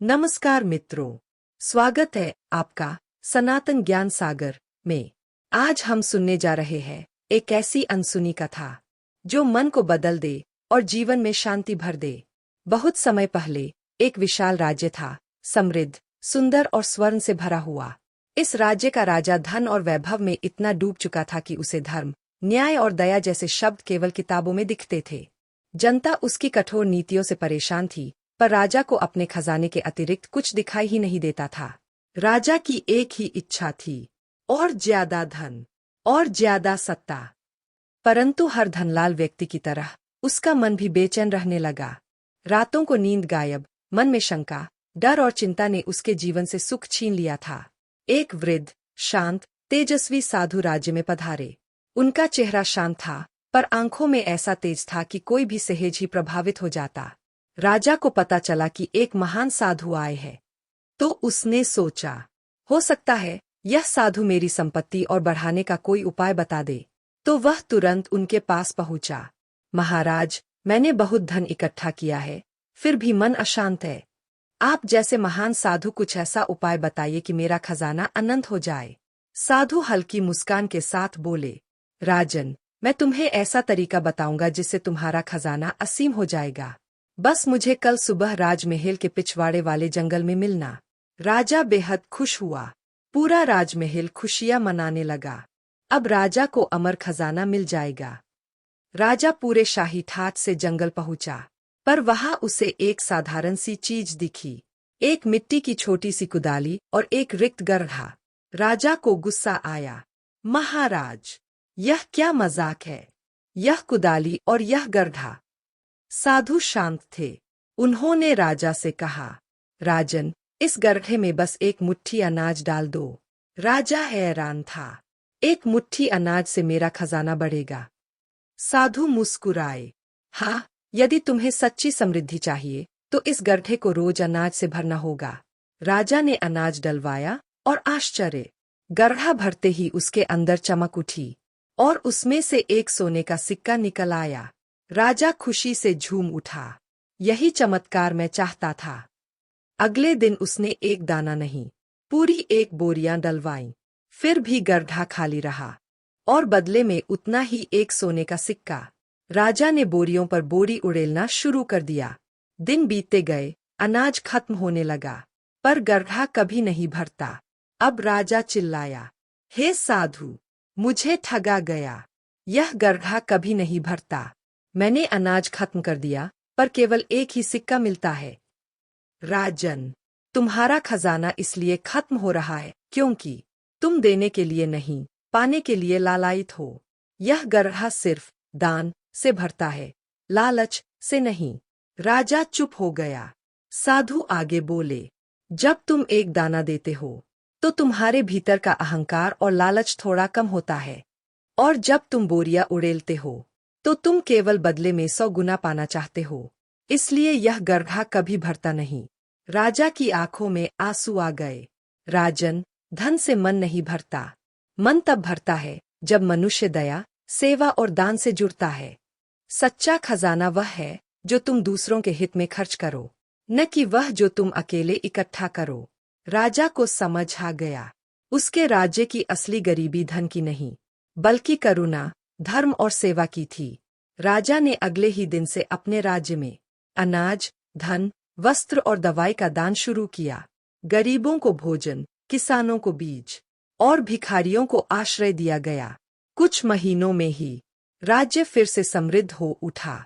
नमस्कार मित्रों, स्वागत है आपका सनातन ज्ञान सागर में। आज हम सुनने जा रहे हैं एक ऐसी अनसुनी कथा जो मन को बदल दे और जीवन में शांति भर दे। बहुत समय पहले एक विशाल राज्य था, समृद्ध, सुंदर और स्वर्ण से भरा हुआ। इस राज्य का राजा धन और वैभव में इतना डूब चुका था कि उसे धर्म, न्याय और दया जैसे शब्द केवल किताबों में दिखते थे। जनता उसकी कठोर नीतियों से परेशान थी, पर राजा को अपने खजाने के अतिरिक्त कुछ दिखाई ही नहीं देता था। राजा की एक ही इच्छा थी, और ज्यादा धन और ज्यादा सत्ता। परंतु हर धनलाल व्यक्ति की तरह उसका मन भी बेचैन रहने लगा। रातों को नींद गायब, मन में शंका, डर और चिंता ने उसके जीवन से सुख छीन लिया था। एक वृद्ध, शांत, तेजस्वी साधु राज्य में पधारे। उनका चेहरा शांत था, पर आंखों में ऐसा तेज था कि कोई भी सहज ही प्रभावित हो जाता। राजा को पता चला कि एक महान साधु आए हैं, तो उसने सोचा, हो सकता है यह साधु मेरी संपत्ति और बढ़ाने का कोई उपाय बता दे। तो वह तुरंत उनके पास पहुंचा। महाराज, मैंने बहुत धन इकट्ठा किया है, फिर भी मन अशांत है। आप जैसे महान साधु कुछ ऐसा उपाय बताइए कि मेरा खजाना अनंत हो जाए। साधु हल्की मुस्कान के साथ बोले, राजन, मैं तुम्हें ऐसा तरीका बताऊंगा जिससे तुम्हारा खजाना असीम हो जाएगा। बस मुझे कल सुबह राजमहल के पिछवाड़े वाले जंगल में मिलना। राजा बेहद खुश हुआ। पूरा राजमहल खुशियां मनाने लगा। अब राजा को अमर खजाना मिल जाएगा। राजा पूरे शाही ठाट से जंगल पहुंचा, पर वहां उसे एक साधारण सी चीज दिखी, एक मिट्टी की छोटी सी कुदाली और एक रिक्त गड्ढा। राजा को गुस्सा आया। महाराज, यह क्या मजाक है? यह कुदाली और यह गड्ढा। साधु शांत थे। उन्होंने राजा से कहा, राजन, इस गड्ढे में बस एक मुट्ठी अनाज डाल दो। राजा हैरान था। एक मुट्ठी अनाज से मेरा खजाना बढ़ेगा? साधु मुस्कुराए, हाँ, यदि तुम्हें सच्ची समृद्धि चाहिए तो इस गड्ढे को रोज अनाज से भरना होगा। राजा ने अनाज डलवाया और आश्चर्य, गड्ढा भरते ही उसके अंदर चमक उठी और उसमें से एक सोने का सिक्का निकल आया। राजा खुशी से झूम उठा। यही चमत्कार मैं चाहता था। अगले दिन उसने एक दाना नहीं, पूरी एक बोरियां डलवाईं। फिर भी गड्ढा खाली रहा, और बदले में उतना ही एक सोने का सिक्का। राजा ने बोरियों पर बोरी उड़ेलना शुरू कर दिया। दिन बीतते गए, अनाज खत्म होने लगा, पर गड्ढा कभी नहीं भरता। अब राजा चिल्लाया, हे साधु, मुझे ठगा गया। यह गड्ढा कभी नहीं भरता। मैंने अनाज खत्म कर दिया, पर केवल एक ही सिक्का मिलता है। राजन, तुम्हारा खजाना इसलिए खत्म हो रहा है क्योंकि तुम देने के लिए नहीं, पाने के लिए लालायित हो। यह गड्ढा सिर्फ दान से भरता है, लालच से नहीं। राजा चुप हो गया। साधु आगे बोले, जब तुम एक दाना देते हो तो तुम्हारे भीतर का अहंकार और लालच थोड़ा कम होता है, और जब तुम बोरियां उड़ेलते हो तो तुम केवल बदले में 100 गुना पाना चाहते हो। इसलिए यह गड्ढा कभी भरता नहीं। राजा की आंखों में आंसू आ गए। राजन, धन से मन नहीं भरता। मन तब भरता है जब मनुष्य दया, सेवा और दान से जुड़ता है। सच्चा खजाना वह है जो तुम दूसरों के हित में खर्च करो, न कि वह जो तुम अकेले इकट्ठा करो। राजा को समझ आ गया। उसके राज्य की असली गरीबी धन की नहीं, बल्कि करुणा, धर्म और सेवा की थी। राजा ने अगले ही दिन से अपने राज्य में अनाज, धन, वस्त्र और दवाई का दान शुरू किया। गरीबों को भोजन, किसानों को बीज और भिखारियों को आश्रय दिया गया। कुछ महीनों में ही राज्य फिर से समृद्ध हो उठा।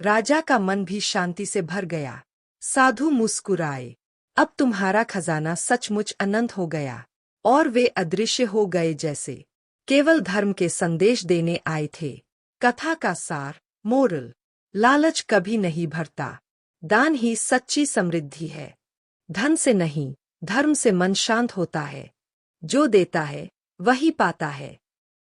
राजा का मन भी शांति से भर गया। साधु मुस्कुराए, अब तुम्हारा खजाना सचमुच अनंत हो गया। और वे अदृश्य हो गए जैसे केवल धर्म के संदेश देने आए थे। कथा का सार, मोरल, लालच कभी नहीं भरता। दान ही सच्ची समृद्धि है। धन से नहीं, धर्म से मन शांत होता है। जो देता है वही पाता है।